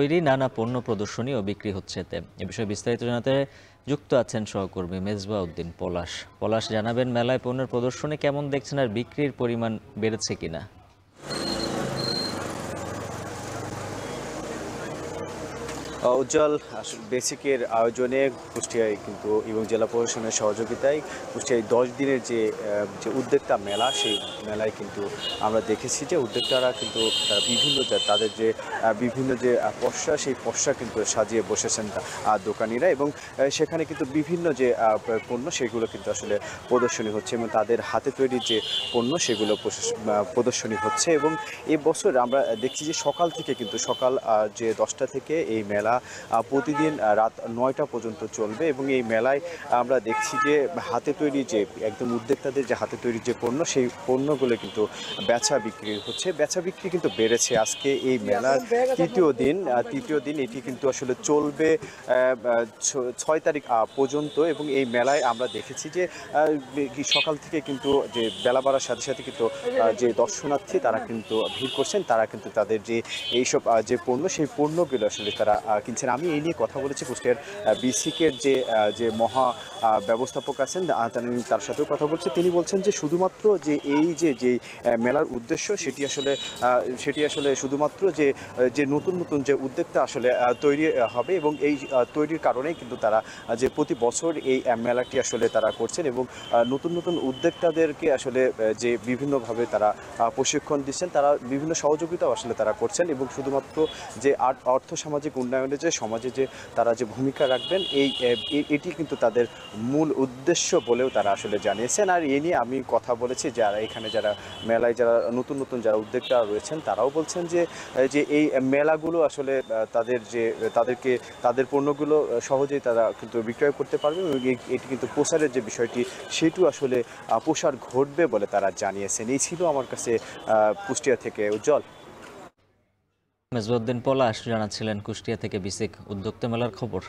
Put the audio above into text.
তৈরি নানা পণ্য প্রদর্শনী ও বিক্রি হচ্ছে এতে। এ বিষয়ে বিস্তারিত জানাতে যুক্ত আছেন সহকর্মী মেজবা উদ্দিন পলাশ। পলাশ, জানাবেন মেলায় পণ্যের প্রদর্শনী কেমন দেখছেন আর বিক্রির পরিমাণ বেড়েছে কিনা? উজ্জ্বল, আসলে বেসিকের আয়োজনে কুষ্টিয়ায় কিন্তু এবং জেলা প্রশাসনের সহযোগিতায় কুষ্টিয়ায় 10 দিনের যে উদ্যোক্তা মেলা, সেই মেলায় কিন্তু আমরা দেখেছি যে উদ্যোক্তারা কিন্তু তারা তাদের যে বিভিন্ন যে পসরা, সেই পসরা কিন্তু সাজিয়ে বসেছেন দোকানিরা, এবং সেখানে কিন্তু বিভিন্ন যে পণ্য সেগুলো কিন্তু আসলে প্রদর্শনী হচ্ছে এবং তাদের হাতে তৈরি যে পণ্য সেগুলো প্রদর্শনী হচ্ছে। এবং এবছর আমরা দেখছি যে সকাল থেকে কিন্তু যে 10টা থেকে এই মেলা প্রতিদিন রাত 9টা পর্যন্ত চলবে, এবং এই মেলায় আমরা দেখছি যে হাতে তৈরি যে একদম উদ্যোক্তাদের যে হাতে তৈরি যে পণ্য, সেই পণ্যগুলো কিন্তু বেচা বিক্রি হচ্ছে। বেচা বিক্রি কিন্তু বেড়েছে। আজকে এই মেলার তৃতীয় দিন এটি কিন্তু আসলে চলবে 6 তারিখ পর্যন্ত, এবং এই মেলায় আমরা দেখেছি যে সকাল থেকে কিন্তু যে বেলা বাড়ার সাথে সাথে কিন্তু যে দর্শনার্থী তারা কিন্তু ভিড় করছেন, তারা কিন্তু তাদের যে এইসব যে পণ্য, সেই পণ্যগুলো আসলে তারা কিনছেন। আমি এই নিয়ে কথা বলেছি কুষ্টিয়ার বিসিকের যে মহা ব্যবস্থাপক আছেন, তার সাথেও কথা বলছি। তিনি বলছেন যে শুধুমাত্র যে এই যে মেলার উদ্দেশ্য সেটি আসলে শুধুমাত্র যে নতুন নতুন যে উদ্যোক্তা আসলে তৈরি হবে, এবং এই তৈরির কারণেই কিন্তু তারা যে প্রতি বছর এই মেলাটি আসলে তারা করছেন, এবং নতুন নতুন উদ্যোক্তাদেরকে আসলে যে বিভিন্নভাবে তারা প্রশিক্ষণ দিচ্ছেন, তারা বিভিন্ন সহযোগিতাও আসলে তারা করছেন, এবং শুধুমাত্র যে অর্থ সামাজিক উন্নয়নে যে সমাজে যে তারা যে ভূমিকা রাখবেন, এটি কিন্তু তাদের মূল উদ্দেশ্য বলেও তারা আসলে জানিয়েছেন। আর এ নিয়ে আমি কথা বলেছি যারা মেলায় যারা নতুন নতুন যারা উদ্যোক্তা রয়েছেন, তারাও বলছেন যে এই মেলাগুলো আসলে তাদের পণ্যগুলো সহজেই তারা কিন্তু বিক্রয় করতে পারবে, এবং এটি কিন্তু প্রসারের যে বিষয়টি সেটিও আসলে প্রসার ঘটবে বলে তারা জানিয়েছেন। এই ছিল আমার কাছে কুষ্টিয়া থেকে উজ্জ্বল। মেজবা উদ্দিন পলাশ জানাচ্ছিলেন কুষ্টিয়া থেকে বিসিক উদ্যোক্তা মেলার খবর।